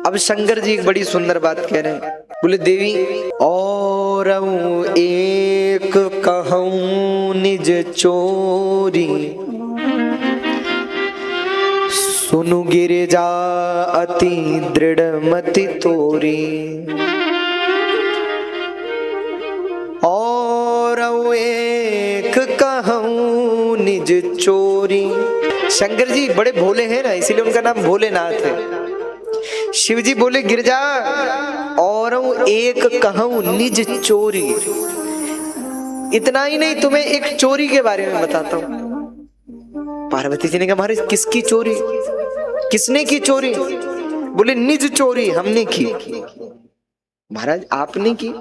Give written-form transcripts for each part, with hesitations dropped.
अब शंकर जी एक बड़ी सुंदर बात कह रहे हैं, बोले देवी और एक कहूं निज चोरी, सुनु गिरिजा अति दृढ़ मति तोरी। और एक कहूं निज चोरी। शंकर जी बड़े भोले हैं ना, इसीलिए उनका नाम भोलेनाथ है। शिव जी बोले गिरजा और एक कहूं निज चोरी। इतना ही नहीं, तुम्हें एक चोरी के बारे में बताता हूं। पार्वती जी ने कहा महाराज किसकी चोरी, किसने की चोरी? बोले निज चोरी हमने की। महाराज आपने की?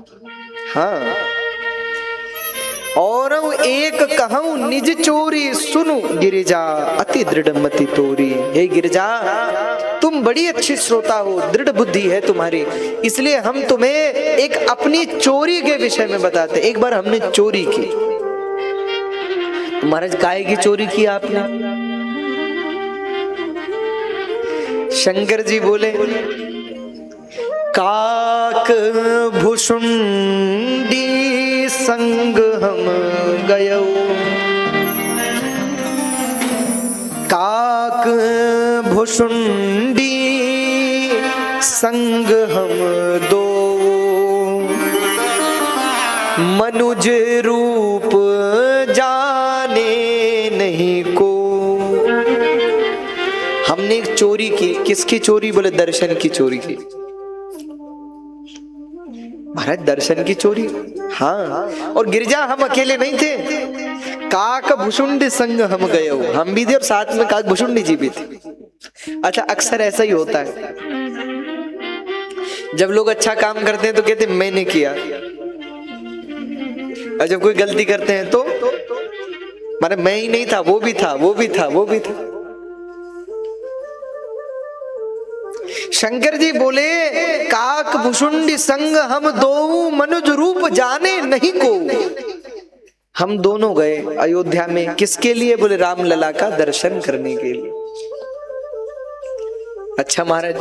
हाँ। और एक कहूं निज चोरी, सुनु गिरिजा अति दृढ़ मति तोरी। हे गिरिजा तुम बड़ी अच्छी श्रोता हो, दृढ़ बुद्धि है तुम्हारी, इसलिए हम तुम्हें एक अपनी चोरी के विषय में बताते। एक बार हमने चोरी की। महाराज काहे की चोरी की आपने? शंकर जी बोले काक भुषुंडी संग हम गयो, काक भुषुंडी संग हम दो, मनुज रूप जाने नहीं को। हमने एक चोरी की। किसकी चोरी? बोले दर्शन की चोरी की। महाराज दर्शन की चोरी? हाँ। और गिरजा हम अकेले नहीं थे, काक भुषुंडी संग हम गए हो, हम भी थे और साथ में काक भुषुंडी जी भी थे। अच्छा अक्सर ऐसा ही होता है, जब लोग अच्छा काम करते हैं तो कहते मैंने किया, और जब कोई गलती करते हैं तो माने मैं ही नहीं था, वो भी था, वो भी था, वो भी था। शंकर जी बोले काक भुषुंडी संग हम दो, मनुज रूप जाने नहीं को। हम दोनों गए अयोध्या में, किसके लिए? बोले राम लला का दर्शन करने के लिए। अच्छा महाराज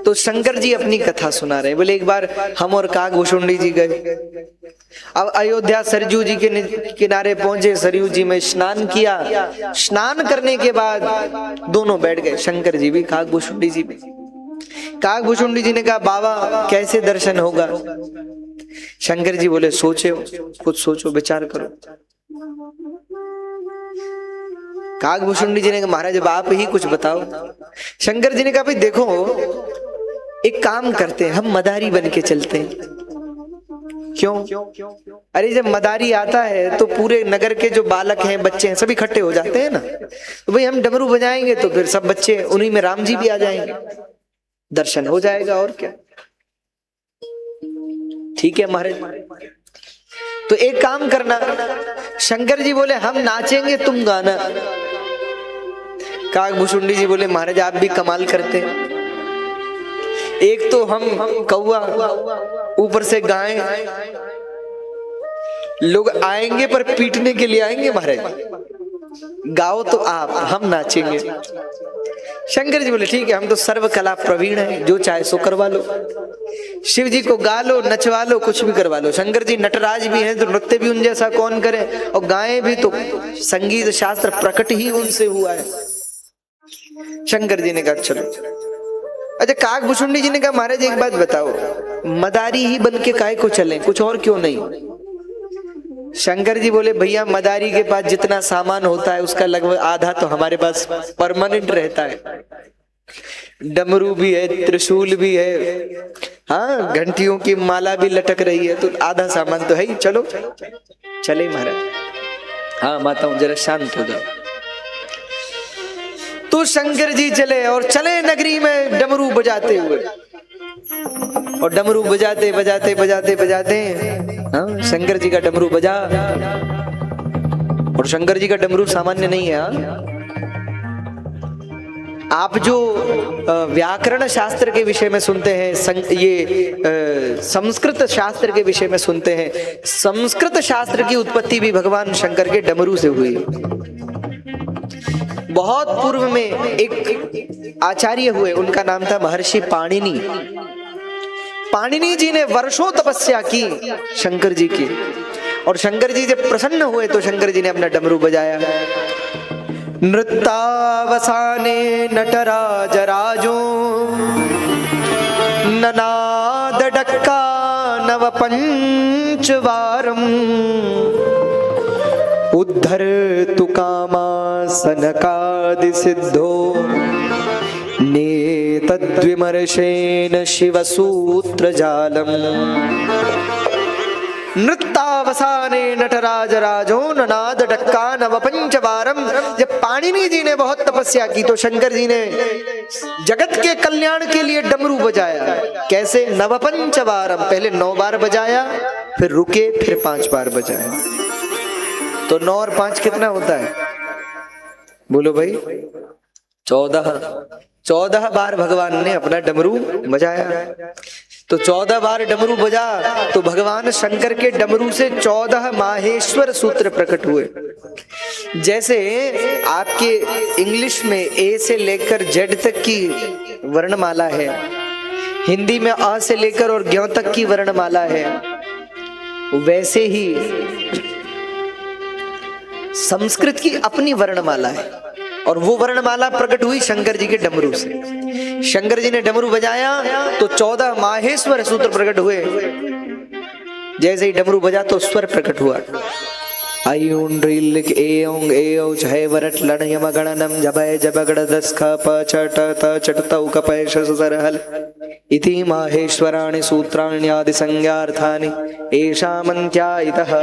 तो शंकर जी अपनी कथा सुना रहे हैं। बोले एक बार हम और काक भुषुंडी जी गए। अब अयोध्या सरयू जी के किनारे पहुंचे, सरयू जी में स्नान किया। स्नान करने के बाद दोनों बैठ गए, शंकर जी भी काक भुषुंडी जी भी। काक भुषुंडी जी ने कहा बाबा कैसे दर्शन होगा? शंकर जी बोले सोचो, कुछ सोचो, विचार करो। काक भुषुंडी जी ने कहा महाराज अब आप ही कुछ बताओ। शंकर जी ने कहा भाई देखो एक काम करते हैं, हम मदारी बन के चलते हैं। क्यों? अरे जब मदारी आता है तो पूरे नगर के जो बालक हैं, बच्चे हैं, सभी इकट्ठे हो जाते हैं ना। तो भाई हम डमरू बजाएंगे तो फिर सब बच्चे, उन्हीं में राम जी भी आ जाएंगे, दर्शन हो जाएगा और क्या। ठीक है महाराज, तो एक काम करना। शंकर जी बोले हम नाचेंगे, तुम गाना। काक भुषुंडी जी बोले महाराज आप भी कमाल करते हैं। एक तो हम कौवा, ऊपर से गाएं, लोग आएंगे पर पीटने के लिए आएंगे। महाराज गाओ तो आप, हम नाचेंगे। शंकर जी बोले ठीक है, हम तो सर्व कला प्रवीण हैं, जो चाहे सो करवा लो। शिव जी को गा लो, नचवा लो, कुछ भी करवा लो। शंकर जी नटराज भी हैं तो नृत्य भी उन जैसा कौन करे, और गाएं भी तो संगीत शास्त्र प्रकट ही उनसे हुआ है। शंकर जी ने कहा चलो। अच्छा काक भुषुंडी जी ने कहा महाराज एक बात बताओ, मदारी ही बन के काहे को चलें, कुछ और क्यों नहीं? शंकर जी बोले भैया मदारी के पास जितना सामान होता है उसका लगभग आधा तो हमारे पास परमानेंट रहता है। डमरू भी है, त्रिशूल भी है, हाँ घंटियों की माला भी लटक रही है, तो आधा सामान तो है ही। चलो चले महाराज। हाँ माताओं जरा शांत हो जाओ। तो शंकर जी चले और चले नगरी में डमरू बजाते हुए, और डमरू बजाते बजाते बजाते बजाते हाँ शंकर जी का डमरू बजा। और शंकर जी का डमरू सामान्य नहीं है। हाँ आप जो व्याकरण शास्त्र के विषय में सुनते हैं, ये संस्कृत शास्त्र के विषय में सुनते हैं, संस्कृत शास्त्र की उत्पत्ति भी भगवान शंकर के डमरू से हुई। बहुत पूर्व में एक आचार्य हुए, उनका नाम था महर्षि पाणिनि। पाणिनि जी ने वर्षों तपस्या की शंकर जी की, और शंकर जी जब प्रसन्न हुए तो शंकर जी ने अपना डमरू बजाया। नृत्तावसाने नटराज राजो ननाद डक्का नव पंचवारम उद्धर तु कामा सनकादि सिद्धो नेतद्विमर्शेन शिवसूत्र जालम। नृत्तावसाने नटराज राजो ननाद डक्का नव पंचवारम। जब पाणिनि जी ने बहुत तपस्या की तो शंकर जी ने जगत के कल्याण के लिए डमरू बजाया। कैसे? नव पंचवारम, पहले 9 बार बजाया, फिर रुके, फिर 5 बार बजाया। तो 9 और 5 कितना होता है? बोलो भाई। 14 बार भगवान ने अपना डमरू बजाया। तो 14 बार डमरू बजा तो भगवान शंकर के डमरू से 14 माहेश्वर सूत्र प्रकट हुए। जैसे आपके इंग्लिश में ए से लेकर जेड तक की वर्णमाला है, हिंदी में अ से लेकर और ज्ञ तक की वर्णमाला है, वैसे ही संस्कृत की अपनी वर्णमाला है, और वो वर्णमाला प्रकट हुई शंकर जी के डमरू से। शंकर जी ने डमरू बजाया तो 14 माहेश्वर सूत्र प्रकट हुए। जैसे ही डमरू बजा तो स्वर प्रकट हुआ। आयुन रीलिक एओंग एओ छय वरट लण यम गणनम जबय जबगड़ दस ख प छ ट त चट तौ कपय श सरहल इति माहेश्वराणि सूत्राण्यादि संज्ञार्थानि एषामन्त्यायितः।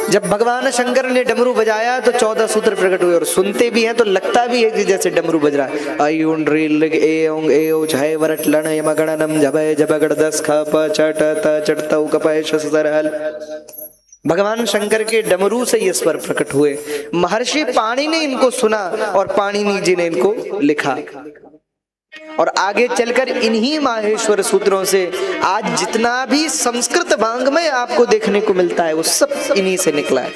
जब भगवान शंकर ने डमरू बजाया तो 14 सूत्र प्रकट हुए, और सुनते भी हैं तो लगता भी है कि जैसे डमरू बज रहा है। आयुन रील एओंग एओ छय वरट लण यम गणनम जबय जबगड़ दस ख प छ ट त चट तौ कपय श सरहल। भगवान शंकर के डमरू से ये स्वर प्रकट हुए। महर्षि पाणिनि ने इनको सुना और पाणिनि जी ने इनको लिखा, और आगे चलकर इन्हीं माहेश्वर सूत्रों से आज जितना भी संस्कृत वाङ्मय आपको देखने को मिलता है वो सब इन्हीं से निकला है।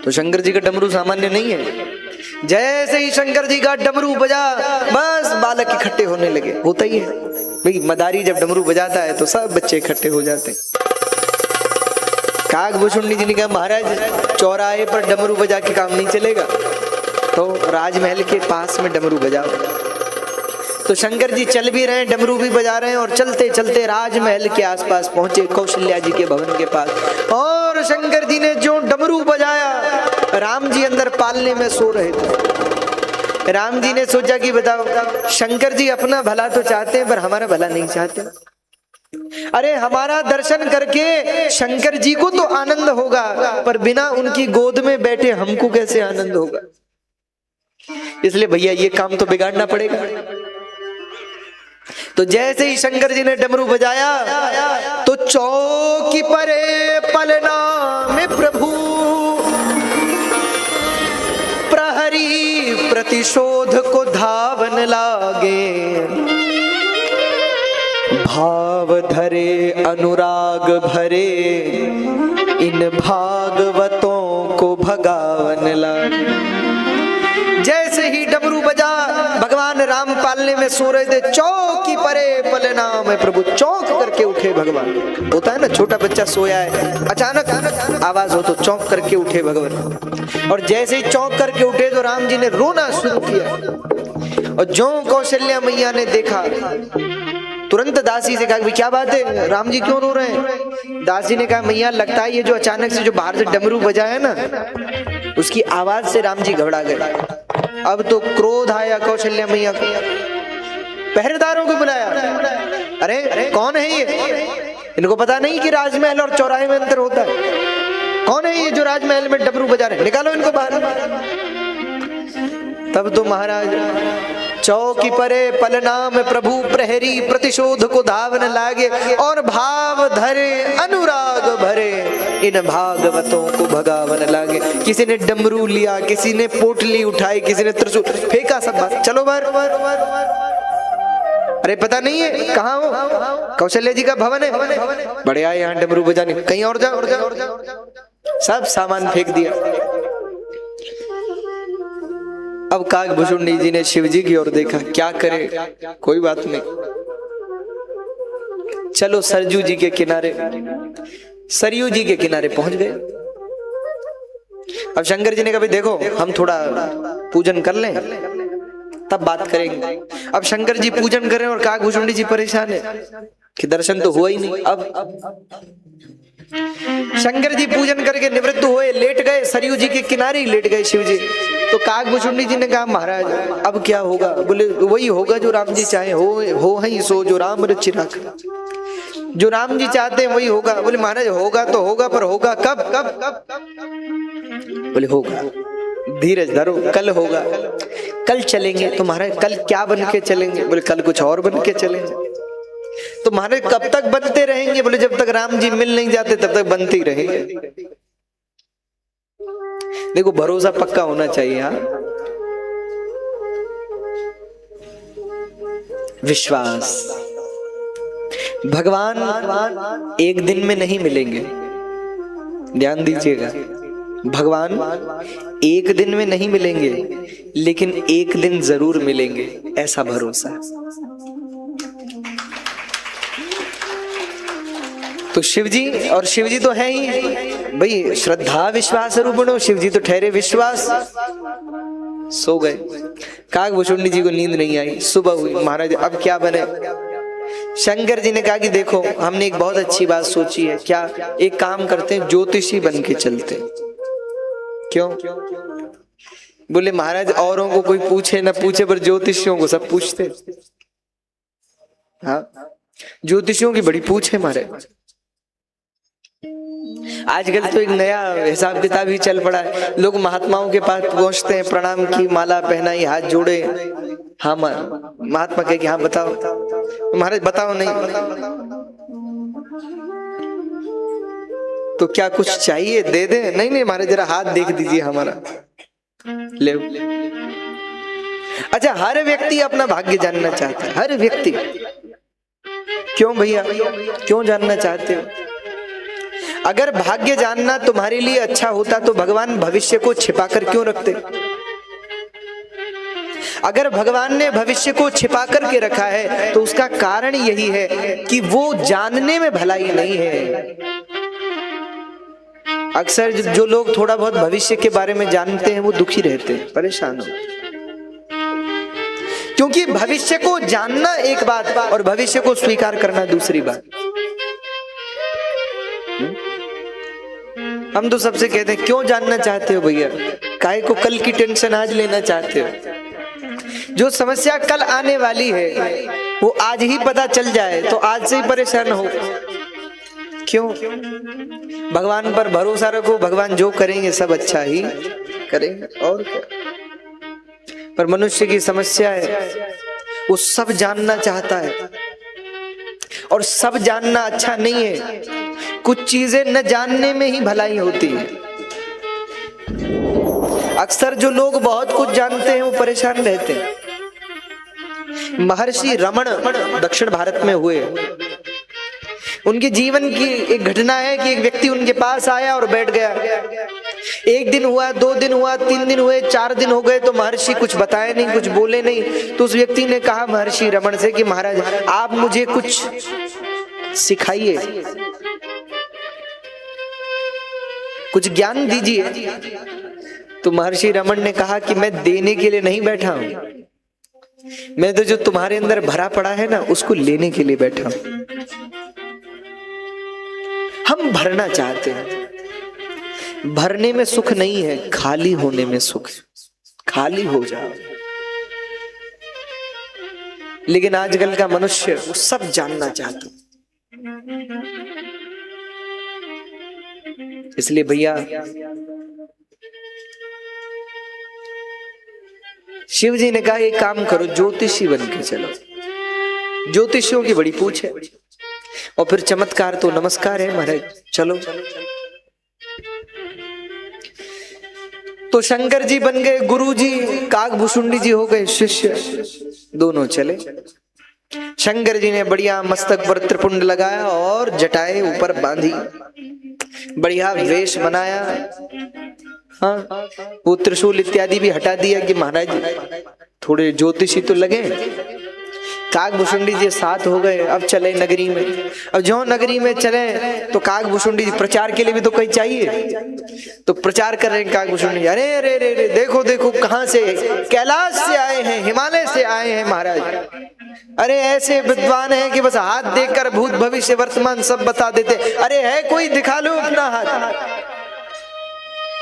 तो शंकर जी का डमरू सामान्य नहीं है। जैसे ही शंकर जी का डमरू बजा बस बालक इकट्ठे होने लगे। होता ही है भाई, मदारी जब डमरू बजाता है तो सब बच्चे इकट्ठे हो जाते हैं। काकभूषुंडी जी ने कहा महाराज चौराहे पर डमरू बजा के काम नहीं चलेगा, तो राजमहल के पास में डमरू बजाओ। तो शंकर जी चल भी रहे हैं, डमरू भी बजा रहे हैं, और चलते चलते राजमहल के आसपास पहुंचे, कौशल्या जी के भवन के पास। और शंकर जी ने जो डमरू बजाया, राम जी अंदर पालने में सो रहे थे। राम जी ने सोचा कि बताओ, शंकर जी अपना भला तो चाहते हैं पर हमारा भला नहीं चाहते। अरे हमारा दर्शन करके शंकर जी को तो आनंद होगा, पर बिना उनकी गोद में बैठे हमको कैसे आनंद होगा? इसलिए भैया ये काम तो बिगाड़ना पड़ेगा। तो जैसे ही शंकर जी ने डमरू बजाया तो चौकी परे पलना में प्रभु प्रहरी प्रतिशोध को धावन लागे। भाव धरे अनुराग भरे इन भागवतों को भगावन लागे। जैसे ही डमरू बजा, भगवान राम पालने में सो रहे थे, चौकी परे पलना में प्रभु, चौंक करके उठे भगवान। होता है ना, छोटा बच्चा सोया है, अचानक आवाज हो तो चौंक करके उठे भगवान। और जैसे ही चौंक करके उठे तो राम जी ने रोना शुरू किया, और जो कौशल्या मैया ने देखा तुरंत दासी से कहा कि क्या बात है, राम जी क्यों रो रहे हैं? दासी ने कहा मैया लगता है ये जो अचानक से जो बाहर से डमरू बजा है ना, उसकी आवाज से राम जी घबरा गए। अब तो क्रोध आया कौशल्या मैया को, पहरेदारों को बुलाया। अरे कौन है ये? इनको पता नहीं कि राजमहल और चौराहे में अंतर होता है? कौन है ये जो राजमहल में डमरू बजा रहे? निकालो इनको बाहर। तब तो महाराज चौकी परे पलना में प्रभु प्रहरी प्रतिशोध को धावन लागे, और भाव धरे अनुराग भरे इन भागवतों को भगावन लागे। किसी ने डमरू लिया, किसी ने पोटली उठाई, किसी ने त्रिशूल फेंका, सब बात चलो बार। अरे पता नहीं है कहाँ हो? कौशल्या जी का भवन है, बड़े आए यहाँ डमरू बजाने, कहीं और जाओ। सब सामान फेंक दिया। अब काकभूषुंडी जी ने शिव जी की ओर देखा, क्या करे, कोई बात नहीं, चलो सरजू जी के किनारे, सरयू जी के किनारे पहुंच गए। अब शंकर जी ने कहा भाई देखो हम थोड़ा पूजन कर लें तब बात करेंगे। अब शंकर जी पूजन कर रहे हैं और काकभूषुंडी जी परेशान है कि दर्शन तो हुआ ही नहीं। अब शंकर जी पूजन करके निवृत्त हुए, लेट गए, सरयू जी के किनारे ही लेट गए शिव जी। तो काकभूषुंडी जी ने कहा महाराज अब क्या होगा? बोले वही होगा जो राम जी चाहे, हो ही सो जो राम रचि राख, जो राम जी चाहते हैं वही होगा। बोले महाराज होगा तो होगा, पर होगा कब? कब कब कब? बोले होगा, धीरज धरो, कल होगा, कल चलेंगे। तो महाराज कल क्या बन के चलेंगे? बोले कल कुछ और बन के चलेंगे। तो महाराज कब तक बनते रहेंगे? बोले जब तक राम जी मिल नहीं जाते तब तक बनते ही रहेंगे। देखो भरोसा पक्का होना चाहिए, हाँ, विश्वास। भगवान एक दिन में नहीं मिलेंगे, ध्यान दीजिएगा, भगवान एक दिन में नहीं मिलेंगे, लेकिन एक दिन जरूर मिलेंगे, ऐसा भरोसा है। तो शिव जी, और शिव जी तो है ही भाई श्रद्धा विश्वास रूपणो, शिव जी तो ठहरे विश्वास। सो गए। काकभूषुंडी जी को नींद नहीं आई, सुबह हुई, महाराज अब क्या बने? शंकर जी ने कहा कि देखो हमने एक बहुत अच्छी बात सोची है। क्या? एक काम करते हैं, ज्योतिषी बन के चलते। क्यों? बोले महाराज औरों को कोई पूछे ना पूछे, पर ज्योतिषियों को सब पूछते। हाँ, ज्योतिषियों की बड़ी पूछ है महाराज। आजकल तो एक नया हिसाब किताब ही चल पड़ा है, लोग महात्माओं के पास पहुंचते हैं, प्रणाम की, माला पहनाई, हाथ जोड़े। हाँ महात्मा कहे कि हाँ बताओ। महाराज बताओ नहीं तो क्या कुछ चाहिए? दे दे। नहीं नहीं महाराज जरा हाथ देख दीजिए हमारा। ले। अच्छा, हर व्यक्ति अपना भाग्य जानना चाहता है, हर व्यक्ति। क्यों भैया, क्यों जानना चाहते हो? अगर भाग्य जानना तुम्हारे लिए अच्छा होता तो भगवान भविष्य को छिपा कर क्यों रखते? अगर भगवान ने भविष्य को छिपा करके रखा है तो उसका कारण यही है कि वो जानने में भलाई नहीं है। अक्सर जो लोग थोड़ा बहुत भविष्य के बारे में जानते हैं वो दुखी रहते हैं, परेशान होते हैं, क्योंकि भविष्य को जानना एक बात और भविष्य को स्वीकार करना दूसरी बात। हम तो सबसे कहते हैं क्यों जानना चाहते हो भैया? काहे को कल की टेंशन आज लेना चाहते हो? जो समस्या कल आने वाली है वो आज ही पता चल जाए तो आज से ही परेशान हो। क्यों? भगवान पर भरोसा रखो, भगवान जो करेंगे सब अच्छा ही करेंगे, और क्या। पर मनुष्य की समस्या है वो सब जानना चाहता है, और सब जानना अच्छा नहीं है। कुछ चीजें न जानने में ही भलाई होती है। अक्सर जो लोग बहुत कुछ जानते हैं वो परेशान रहते हैं। महर्षि रमण दक्षिण भारत में हुए। उनके जीवन की एक घटना है कि एक व्यक्ति उनके पास आया और बैठ गया। एक दिन हुआ, 2 दिन हुआ, 3 दिन हुए, 4 दिन हो गए तो महर्षि कुछ बताए नहीं, कुछ बोले नहीं। तो उस व्यक्ति ने कहा महर्षि रमण से कि महाराज आप मुझे कुछ सिखाइए, कुछ ज्ञान दीजिए। तो महर्षि रमण ने कहा कि मैं देने के लिए नहीं बैठा हूं, मैं तो जो तुम्हारे अंदर भरा पड़ा है ना उसको लेने के लिए बैठा हूं। हम भरना चाहते हैं, भरने में सुख नहीं है, खाली होने में सुख। खाली हो जाओ। लेकिन आजकल का मनुष्य वो सब जानना चाहता है। इसलिए भैया शिव जी ने कहा एक काम करो, ज्योतिषी बन के चलो। ज्योतिषियों की बड़ी पूछ है, और फिर चमत्कार तो नमस्कार है महाराज, चलो। तो शंकर जी बन गए गुरु जी, काकभूषुंडी जी हो गए शिष्य, दोनों चले। शंकर जी ने बढ़िया मस्तक पर त्रिपुंड लगाया और जटाएं ऊपर बांधी, बढ़िया वेश बनाया, हाँ, वो त्रिशूल इत्यादि भी हटा दिया कि महाराज थोड़े ज्योतिषी तो लगे। काकभूषुंडी जी साथ हो गए, अब चले नगरी में। अब जो नगरी में चले तो काकभूषुंडी जी प्रचार के लिए भी तो कहीं चाहिए, तो प्रचार कर रहे हैं काकभूषुंडी, अरे अरे अरे देखो देखो कहाँ से, कैलाश से आए हैं, हिमालय से आए हैं महाराज। अरे ऐसे विद्वान हैं कि बस हाथ देखकर भूत भविष्य वर्तमान सब बता देते। अरे है कोई, दिखा लो अपना हाथ।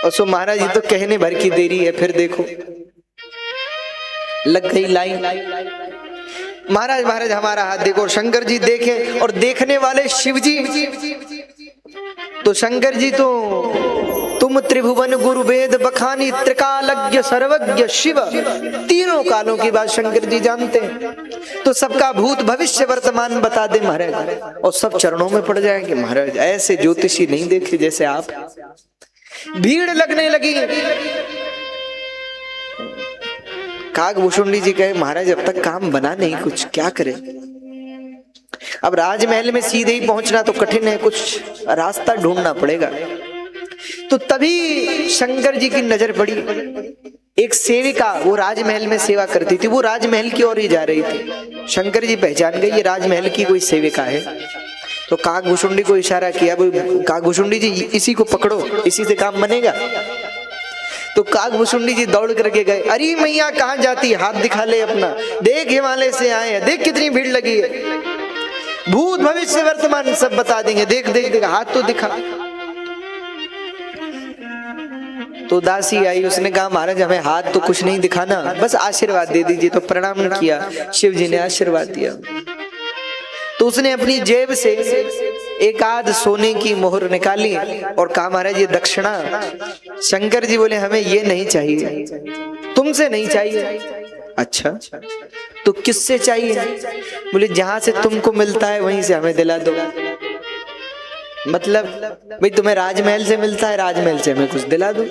और सो महाराज जी तो कहने भर की देरी है, फिर देखो लग गई लाइन। महाराज महाराज हमारा हाथ देखो। शंकर जी देखे, और देखने वाले शिव जी। तो शंकर जी तो तुम त्रिभुवन गुरु वेद बखानी त्रिकालज्ञ सर्वज्ञ शिव, तीनों कालों की बात शंकर जी जानते हैं। तो सबका भूत भविष्य वर्तमान बता दे महाराज, और सब चरणों में पड़ जाएंगे। महाराज ऐसे ज्योतिषी नहीं देखे जैसे आप। भीड़ लगने लगी। काकभूषुंडी जी कहे महाराज अब तक काम बना नहीं, कुछ क्या करें। अब राजमहल में सीधे ही पहुंचना तो कठिन है, कुछ रास्ता ढूंढना पड़ेगा। तो तभी शंकर जी की नजर पड़ी, एक सेविका वो राजमहल में सेवा करती थी, वो राजमहल की ओर ही जा रही थी। शंकर जी पहचान गए ये राजमहल की कोई सेविका है। तो काकभूषुंडी को इशारा किया, काकभूषुंडी जी इसी को पकड़ो, इसी से काम बनेगा। तो काकभूषुंडी जी दौड़ करके गए। अरे मैया कहाँ जाती, हाथ दिखा ले अपना, देख हिमालय से आए हैं, देख कितनी भीड़ लगी है, भूत भविष्य वर्तमान सब बता देंगे, देख देख देख हाथ तो दिखा। तो दासी आई, उसने कहा महाराज हमें हाथ तो कुछ नहीं दिखाना, बस आशीर्वाद दे दीजिए। तो प्रणाम किया, शिव जी ने आशीर्वाद दिया। तो उसने अपनी जेब से एक आध सोने की मोहर निकाली और कहा महाराज ये दक्षिणा। शंकर जी बोले हमें ये नहीं चाहिए, तुमसे नहीं चाहिए। अच्छा तो किससे चाहिए? बोले जहां से तुमको मिलता है वहीं से हमें दिला दो। मतलब भाई तुम्हें राजमहल से मिलता है, राजमहल से हमें कुछ दिला दो।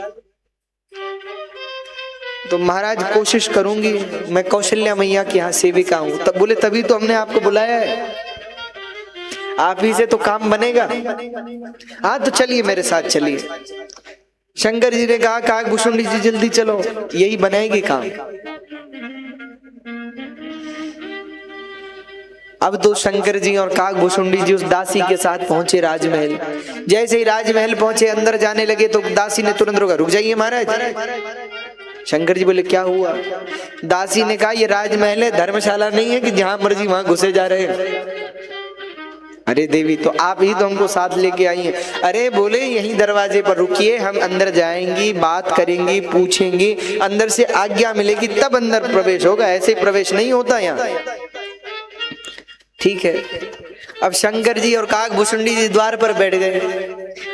तो महाराज कोशिश करूंगी, मैं कौशल्या मैया की यहाँ सेविका हूं। तब बोले तभी तो हमने आपको बुलाया है, आप ही से तो काम बनेगा। हाँ तो चलिए मेरे साथ चलिए। शंकर जी ने कहा काकभूषुंडी जी जल्दी चलो, यही बनाएगी काम। अब तो शंकर जी और काकभूषुंडी जी उस दासी के साथ पहुंचे राजमहल। जैसे ही राजमहल पहुंचे, अंदर जाने लगे तो दासी ने तुरंत रोका, रुक जाइए महाराज। शंकर जी बोले क्या हुआ? दासी ने कहा ये राजमहल है, धर्मशाला नहीं है कि जहां मर्जी वहां घुसे जा रहे हैं। अरे देवी तो आप ही तो हमको साथ लेके आई हैं। अरे बोले यहीं दरवाजे पर रुकिए, हम अंदर जाएंगी, बात करेंगी, पूछेंगी, अंदर से आज्ञा मिलेगी तब अंदर प्रवेश होगा, ऐसे प्रवेश नहीं होता यहाँ। ठीक है। अब शंकर जी और काकभूषुंडी जी द्वार पर बैठ गए,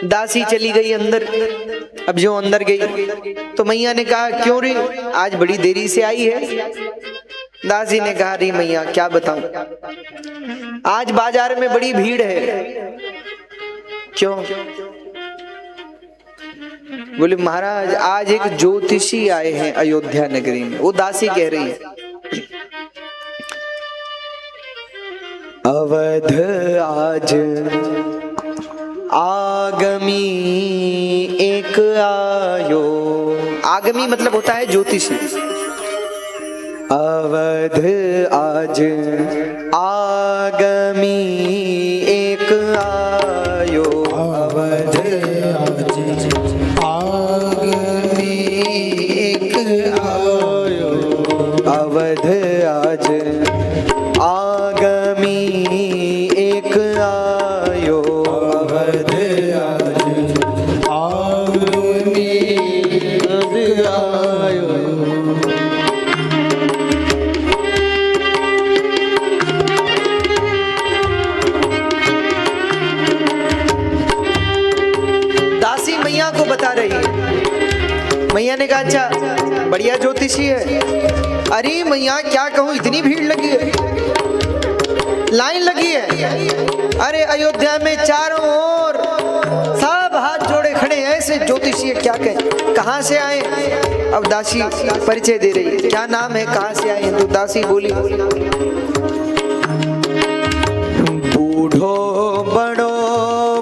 दासी चली गई अंदर। अब जो अंदर गई तो मैया ने कहा क्यों रे आज बड़ी देरी से आई है? दासी ने कहा री मैया क्या बताऊं, आज बाजार में बड़ी भीड़ है। क्यों? बोले महाराज आज एक ज्योतिषी आए हैं अयोध्या नगरी में। वो दासी कह रही है अवध आज आगमी एक आयो। आगमी मतलब होता है ज्योतिषी। अवध आज आगमी एक आयो। अवध आज आगमी एक आयो। अवध आज आगमी एक आयो। अवध आज आगमी एक आयो। दासी मैया को बता रही है। मैया ने कहा अच्छा बढ़िया ज्योतिषी है। अरे मैया क्या कहूं, इतनी भीड़ लगी है, लाइन लगी है। अरे अयोध्या में चारों ओर सब हाथ जोड़े खड़े हैं, ऐसे ज्योतिषी क्या कहें, कहां से आए? अब दासी परिचय दे रही है, क्या नाम है, कहां से आए? तो दासी बोली बूढ़ो बड़ो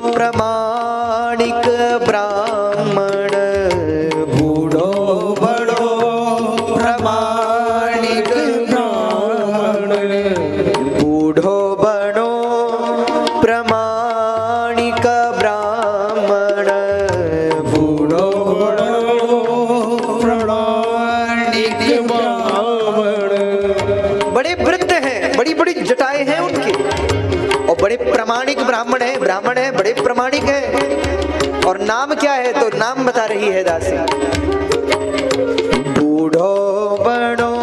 प्रमाणिक ब्राह्मण बड़े वृद्ध हैं, बड़ी बड़ी जटाएं हैं उनकी, और बड़े प्रामाणिक ब्राह्मण हैं, बड़े प्रामाणिक हैं। और नाम क्या है? तो नाम बता रही है दासी। बूढ़ो बड़ो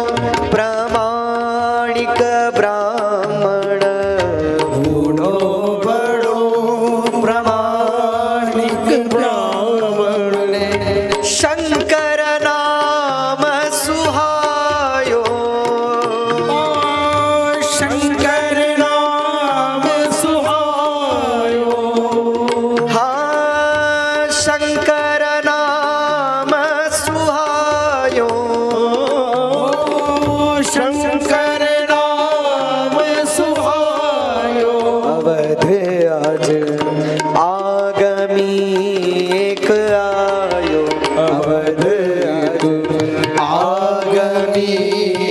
प्रामाणिक ब्राह्मण, बूढ़ो बड़ो प्रामाणिक ब्राह्मण, शंकर नाम सुहायो, शंकर नाम सुहायो, हाँ शंकर नाम सुहायो, शंकर नाम सुहायो, अवध आज आगमी एक आयो, अवध आगमी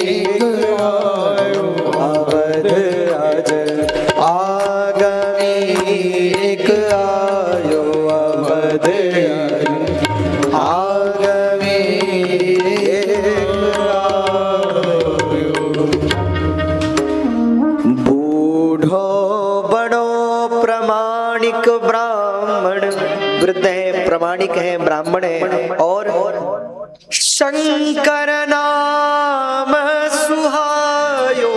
एक आयो, अवध आज आगमी एक आयो, अवध आगमी एक आयो। बूढ़ो बड़ो प्रामाणिक ब्राह्मण, वृद्ध है, प्रामाणिक है, ब्राह्मण है, और शंकर नाम सुहायो।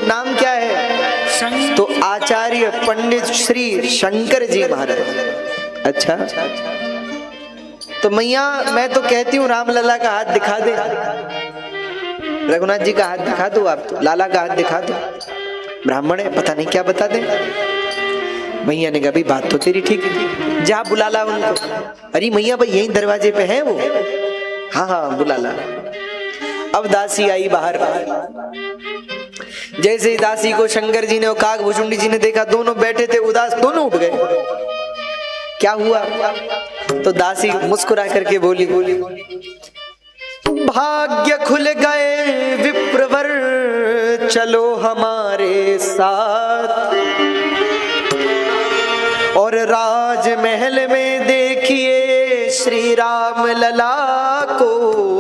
नाम क्या है? तो आचार्य पंडित श्री शंकर जी महाराज। अच्छा, तो मैया मैं तो कहती हूँ रामलला का हाथ दिखा दे, रघुनाथ जी का हाथ दिखा दो, आप तो लाला का हाथ दिखा दो, ब्राह्मण है, पता नहीं क्या बता दे। मैया ने कहा भाई बात तो तेरी ठीक है, जा बुला ला उनको। अरे मैया भाई यही दरवाजे पे है वो, हाँ हाँ बुला ला। अब दासी आई बाहर, जैसे ही दासी को शंकर जी ने और काकभूषुंडी जी ने देखा, दोनों बैठे थे उदास, दोनों उठ गए। क्या हुआ? तो दासी मुस्कुरा करके बोली, भाग्य खुल गए विप्रवर, चलो हमारे साथ, और राजमहल में देखिए श्री राम लला को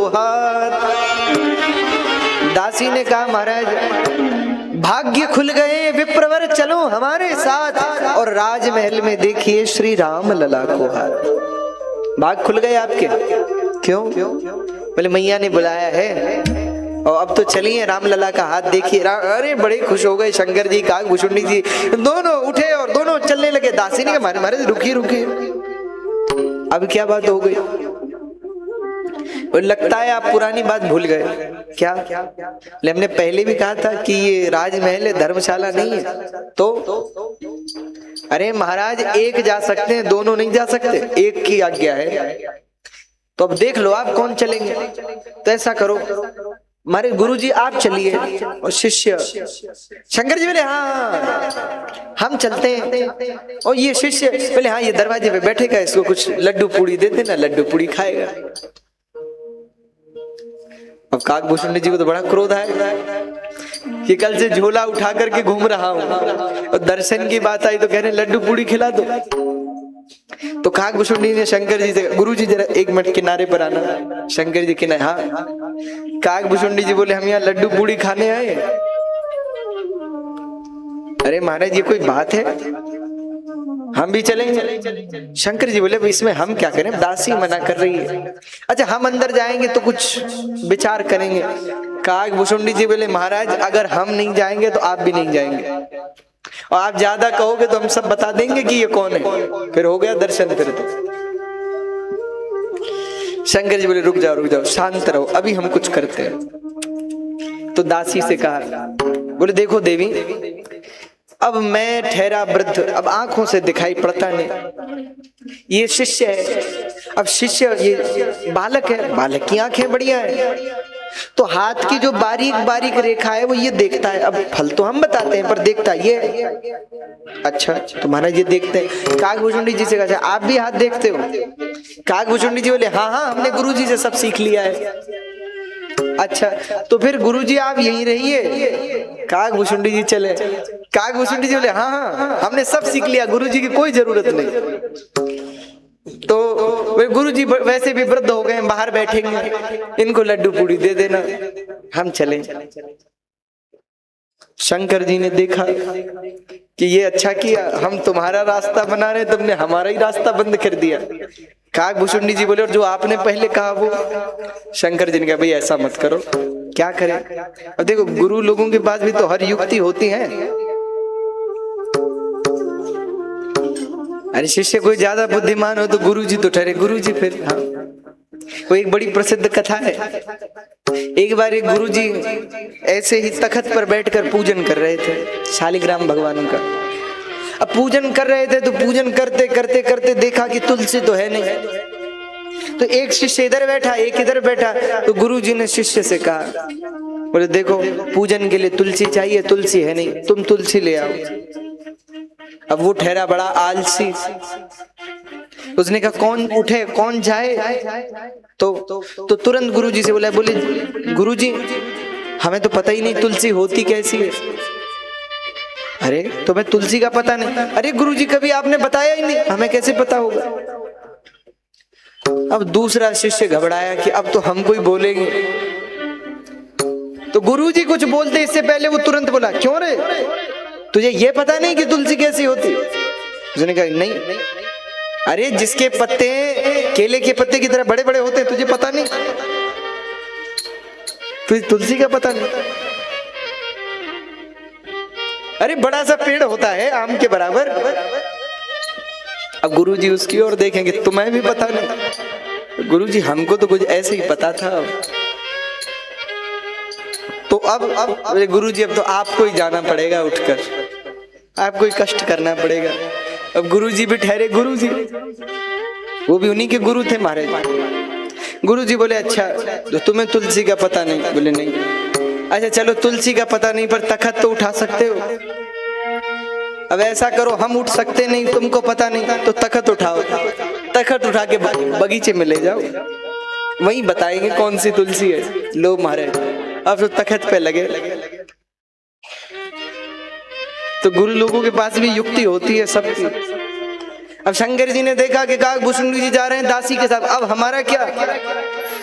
हाथ। दासी ने कहा महाराज भाग्य खुल गए विप्रवर, चलो हमारे साथ, और राजमहल में देखिए श्री राम लला को हाथ। भाग खुल गए आपके? क्यों? बोले मैया ने बुलाया है, और अब तो चलिए रामलला का हाथ देखिए। अरे बड़े खुश हो गए शंकर जी, काकभूषुंडी जी, दोनों उठे और दोनों चलने लगे। दासी ने कहा महाराज रुकिए रुकिए, अब क्या बात हो गई? लगता है आप पुरानी बात भूल गए। क्या? हमने पहले भी कहा था कि ये राजमहल है, धर्मशाला नहीं है। तो अरे महाराज एक जा सकते हैं, दोनों नहीं जा सकते, एक की आज्ञा है। तो अब देख लो आप कौन चलेंगे। तो ऐसा करो हमारे गुरुजी आप चलिए, और शिष्य शंकर जी बोले हाँ हम चलते हैं, और ये शिष्य बोले हाँ ये दरवाजे पे बैठेगा, इसको कुछ लड्डू पूड़ी दे देना, लड्डू पूड़ी खाएगा। अब काकभूषुंडी जी को तो बड़ा क्रोध आया कि कल से झोला उठा करके घूम रहा हूं, और दर्शन की बात आई तो कह रहे लड्डू पूड़ी खिला दो। तो काकभूषुंडी ने शंकर जी से, गुरु जी जरा एक मिनट किनारे पर आना। शंकर जी किनारे, हाँ। काकभूषुंडी जी बोले हम यहाँ लड्डू पूड़ी खाने आए। अरे महाराज ये कोई बात है, हम भी चलेंगे। शंकर जी बोले इसमें हम क्या करें, दासी मना कर रही है। अच्छा हम अंदर जाएंगे तो कुछ विचार करेंगे। काकभूषुंडी जी बोले महाराज अगर हम नहीं जाएंगे तो आप भी नहीं जाएंगे, और आप ज्यादा कहोगे तो हम सब बता देंगे कि ये कौन है, फिर हो गया दर्शन। फिर तो शंकर जी बोले रुक जाओ शांत रहो, अभी हम कुछ करते हैं। तो दासी से कहा, बोले देखो देवी अब मैं ठहरा वृद्ध, अब आंखों से दिखाई पड़ता नहीं, ये शिष्य है। अब शिष्य ये बालक है, बालक की आंखें बढ़िया है, तो हाथ की जो बारीक बारीक रेखा है वो ये देखता है। अब फल तो हम बताते हैं पर देखता ये। अच्छा तुम्हारा ये देखते हैं। काकभूषुंडी जी से कहा आप भी हाथ देखते हो? काकभूषुंडी जी बोले हाँ हाँ हमने गुरु जी से सब सीख लिया है। अच्छा तो फिर गुरुजी आप यहीं रहिए। काकभूषुंडी जी चले। काकभूषुंडी जी बोले हाँ हाँ हमने सब सीख लिया, गुरुजी की कोई जरूरत नहीं। तो वे गुरुजी वैसे भी वृद्ध हो गए, बाहर बैठेंगे, इनको लड्डू पूड़ी दे देना, हम चले। शंकर जी ने देखा कि ये अच्छा किया, हम तुम्हारा रास्ता बना रहे, तुमने हमारा ही रास्ता बंद कर दिया। काकभूषुंडी जी बोले और जो आपने पहले कहा वो? शंकर जी ने कहा भाई ऐसा मत करो, क्या करें। अब देखो गुरु लोगों के पास भी तो हर युक्ति होती है। अरे शिष्य कोई ज्यादा बुद्धिमान हो तो गुरु जी तो ठहरे गुरु जी फिर। हाँ, वो एक बड़ी प्रसिद्ध कथा है। एक बार एक गुरु जी ऐसे ही तखत पर बैठकर पूजन कर रहे थे शालिग्राम भगवान का। अब पूजन कर रहे थे तो पूजन करते करते करते देखा कि तुलसी तो है नहीं। तो एक शिष्य इधर बैठा, एक इधर बैठा। तो गुरु जी ने शिष्य से कहा, बोले देखो पूजन के लिए तुलसी चाहिए, तुलसी है नहीं, तुम तुलसी ले आओ। अब वो ठहरा बड़ा आलसी। उसने कहा कौन उठे कौन जाए? तो तुरंत गुरु जी से बोला, बोले गुरु जी हमें तो पता ही नहीं तुलसी होती कैसी है। अरे तुम्हें तुलसी का पता नहीं? अरे गुरु जी कभी आपने बताया ही नहीं, हमें कैसे पता होगा। अब दूसरा शिष्य घबराया कि अब तो हमको ही बोलेंगे। तो गुरु जी कुछ बोलते इससे पहले वो तुरंत बोला, क्यों रे तुझे ये पता नहीं कि तुलसी कैसी होती? उसने कहा नहीं। अरे जिसके पत्ते केले के पत्ते की तरह बड़े बड़े होते हैं तुझे पता नहीं? तुझे तुलसी का पता नहीं? अरे बड़ा सा पेड़ होता है आम के बराबर। अब गुरुजी उसकी ओर देखेंगे, तुम्हें भी पता नहीं? गुरुजी हमको तो कुछ ऐसे ही पता था। तो अब गुरुजी अब तो आपको ही जाना पड़ेगा, उठकर आपको ही कष्ट करना पड़ेगा। अब गुरुजी भी ठहरे गुरुजी, वो भी उन्हीं के गुरु थे महाराज। गुरुजी बोले अच्छा तो तुम्हें तुलसी का पता नहीं? बोले नहीं। अच्छा चलो तुलसी का पता नहीं पर तखत तो उठा सकते हो। अब ऐसा करो हम उठ सकते नहीं, तुमको पता नहीं तो तखत उठाओ। तखत उठा के बगीचे में ले जाओ, वहीं बताएंगे कौन सी तुलसी है। लो महाराज अब तो तखत पे लगे। तो गुरु लोगों के पास भी युक्ति होती है सबकी। अब शंकर जी ने देखा कि काकभूषुंडी जी जा रहे हैं दासी के साथ, अब हमारा क्या?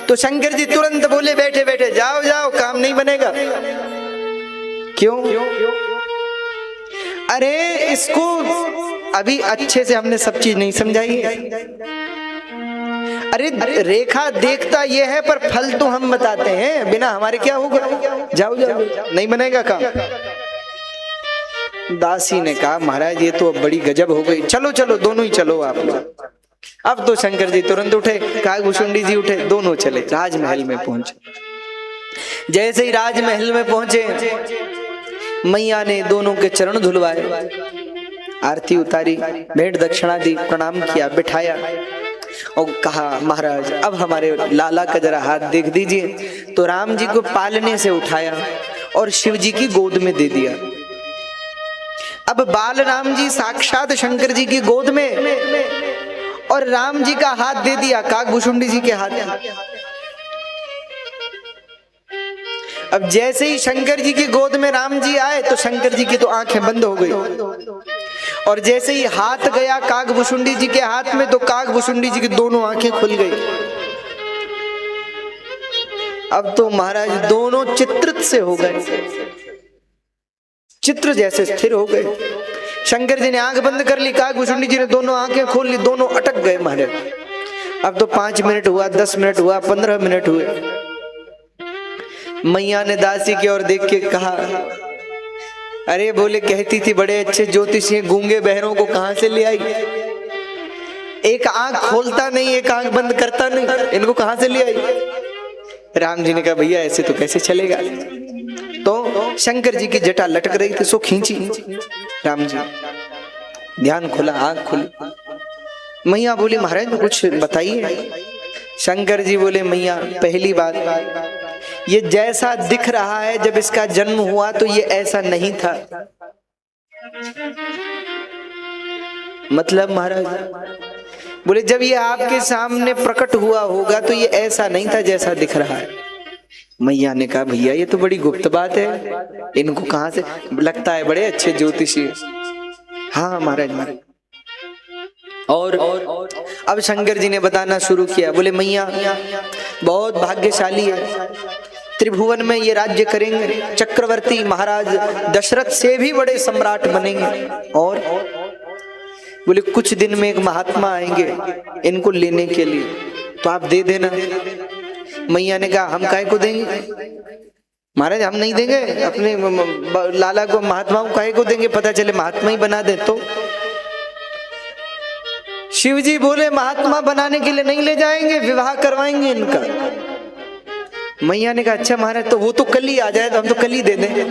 तो शंकर जी तुरंत बोले बैठे बैठे जाओ जाओ, काम नहीं बनेगा। क्यों? अरे इसको अभी अच्छे से हमने सब चीज नहीं समझाई है। अरे रेखा देखता ये है पर फल तो हम बताते हैं, बिना हमारे क्या होगा? जाओ जाओ, नहीं बनेगा काम। दासी ने कहा महाराज ये तो अब बड़ी गजब हो गई, चलो चलो दोनों ही चलो आप। अब तो शंकर जी तुरंत उठे, काकभूषुंडी जी उठे, दोनों चले राजमहल में पहुंचे। जैसे ही राजमहल में पहुंचे मैया ने दोनों के चरण धुलवाए, आरती उतारी, भेंट दक्षिणा दी, प्रणाम किया, बिठाया और कहा महाराज अब हमारे लाला का जरा हाथ देख दीजिए। तो राम जी को पालने से उठाया और शिव जी की गोद में दे दिया। अब बाल राम जी साक्षात शंकर जी की गोद में और राम जी का हाथ दे दिया काकभूषुंडी जी के हाथ में। अब जैसे ही शंकर जी की गोद में राम जी आए तो शंकर जी की तो आंखें बंद हो गई, और जैसे ही हाथ गया काकभूषुंडी जी के हाथ में तो काकभूषुंडी जी की दोनों आंखें खुल गई। अब तो महाराज दोनों चित्रित से हो गए, चित्र जैसे स्थिर हो गए। शंकर जी ने आंख बंद कर ली, काकभूषुंडी जी ने दोनों आंखें खोल ली, दोनों अटक गए महाराज। अब तो 5 मिनट हुआ, 10 मिनट हुआ, 15 मिनट हुए। मैया ने दासी की ओर देख के कहा अरे बोले कहती थी बड़े अच्छे ज्योतिषी हैं, गूंगे बहरों को कहां से ले आई? एक आंख खोलता नहीं, एक आंख बंद करता नहीं, इनको कहां से ले आई? राम जी ने कहा भैया ऐसे तो कैसे चलेगा। तो शंकर जी की जटा लटक रही थी, सो खींची राम जी, ध्यान खुला, आंख खुली। मैया बोली महाराज कुछ बताइए। शंकर जी बोले मैया पहली बात ये जैसा दिख रहा है जब इसका जन्म हुआ तो ये ऐसा नहीं था। मतलब महाराज बोले जब ये आपके सामने प्रकट हुआ होगा तो ये ऐसा नहीं था जैसा दिख रहा है। मैया ने कहा भैया ये तो बड़ी गुप्त बात है, इनको कहां से? लगता है बड़े अच्छे ज्योतिषी। हाँ महाराज। और अब शंकर जी ने बताना शुरू किया, बोले मैया बहुत भाग्यशाली है त्रिभुवन में ये राज्य करेंगे, चक्रवर्ती महाराज दशरथ से भी बड़े सम्राट बनेंगे। और बोले कुछ दिन में एक महात्मा आएंगे इनको लेने के लिए, तो आप दे देना। मैया ने कहा हम काहे को देंगे महाराज, हम नहीं देंगे, अपने लाला को महात्मा को काहे को देंगे, पता चले महात्मा ही बना दे तो। शिव जी बोले महात्मा बनाने के लिए नहीं ले जाएंगे, विवाह करवाएंगे इनका। मैया ने कहा अच्छा महाराज, तो वो तो कल ही आ जाए, तो हम तो कल ही दे देंगे।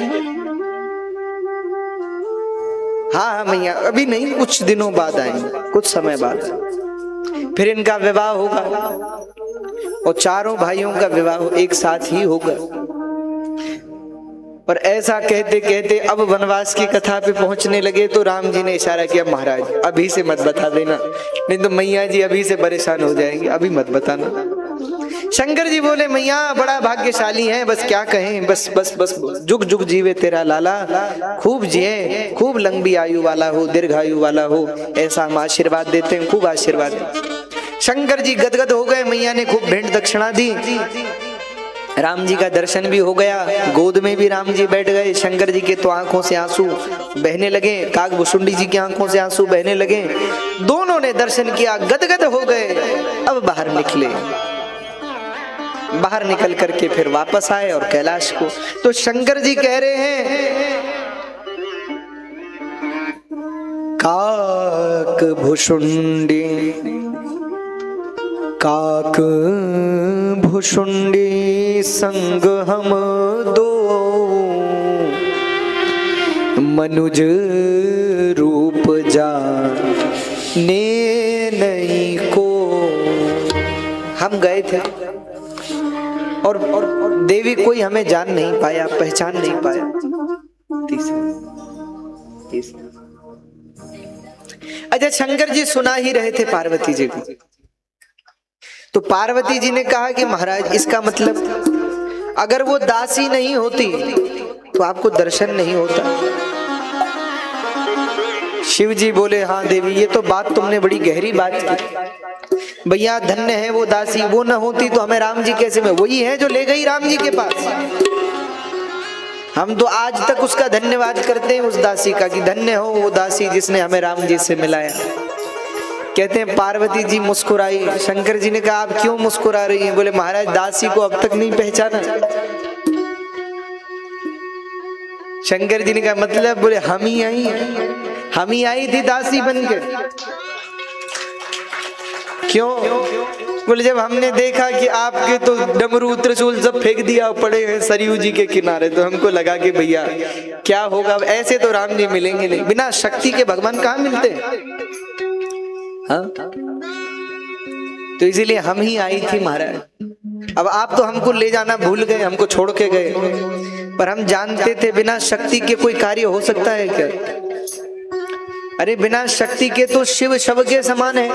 हाँ हाँ मैया, अभी नहीं, कुछ दिनों बाद आएंगे, कुछ समय बाद फिर इनका विवाह होगा और चारों भाइयों का विवाह एक साथ ही होगा। और ऐसा कहते कहते अब वनवास की कथा पे पहुंचने लगे तो राम जी ने इशारा किया महाराज अभी से मत बता देना, नहीं तो मैया जी अभी से परेशान हो जाएंगे, अभी मत बताना। शंकर जी बोले मैया बड़ा भाग्यशाली है, बस क्या कहें, बस बस बस जुग जुग जीवे तेरा लाला, खूब जिए, खूब लंबी आयु वाला हो, दीर्घायु वाला हो, ऐसा हम आशीर्वाद देते हैं, खूब आशीर्वाद। शंकर जी गदगद हो गए, मैया ने खूब भेंट दक्षिणा दी, राम जी का दर्शन भी हो गया, गोद में भी राम जी बैठ गए। शंकर जी के तो आंखों से आंसू बहने लगे, काकभुशुंडी जी की आंखों से आंसू बहने लगे। दोनों ने दर्शन किया, गदगद हो गए। अब बाहर निकले, बाहर निकल करके फिर वापस आए और कैलाश को। तो शंकर जी कह रहे हैं काकभुशुंडी काकभुशुंडी संग हम दो, मनुज रूप जाने नहीं को। हम गए थे और देवी कोई हमें जान नहीं पाया, पहचान नहीं पाया। अच्छा शंकर जी सुना ही रहे थे पार्वती जी को, तो पार्वती जी ने कहा कि महाराज इसका मतलब अगर वो दासी नहीं होती तो आपको दर्शन नहीं होता। शिव जी बोले हाँ देवी ये तो बात तुमने बड़ी गहरी बात की, भैया धन्य है वो दासी, वो न होती तो हमें राम जी कैसे में, वही है जो ले गई राम जी के पास। हम तो आज तक उसका धन्यवाद करते हैं उस दासी का कि धन्य हो वो दासी जिसने हमें राम जी से मिलाया। कहते हैं पार्वती जी मुस्कुराई। शंकर जी ने कहा आप क्यों मुस्कुरा रही हैं? बोले महाराज दासी को अब तक नहीं पहचाना। शंकर जी ने कहा मतलब? बोले हम ही आई थी दासी बनकर। क्यों? बोले जब हमने देखा कि आपके तो डमरू त्रिशूल सब फेंक दिया पड़े हैं सरयू जी के किनारे, तो हमको लगा कि भैया क्या होगा, अब ऐसे तो राम जी मिलेंगे नहीं, बिना शक्ति के भगवान कहाँ मिलते हैं। हाँ? तो इसीलिए हम ही आई थी महाराज। अब आप तो हमको ले जाना भूल गए, हमको छोड़ के गए, पर हम जानते थे बिना शक्ति के कोई कार्य हो सकता है क्या? अरे बिना शक्ति के तो शिव शव के समान है,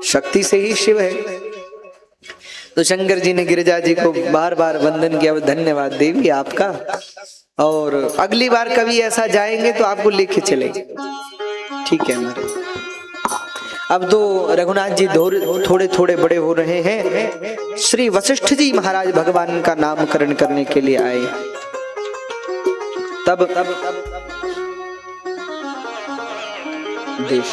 शक्ति से ही शिव है। तो शंकर जी ने गिरिजा जी को बार बार वंदन किया, धन्यवाद देवी आपका, और अगली बार कभी ऐसा जाएंगे तो आपको लेके चलेंगे। ठीक है हमारे। अब तो रघुनाथ जी थोड़े थोड़े बड़े हो रहे हैं। श्री वशिष्ठ जी महाराज भगवान का नामकरण करने के लिए आए। तब देश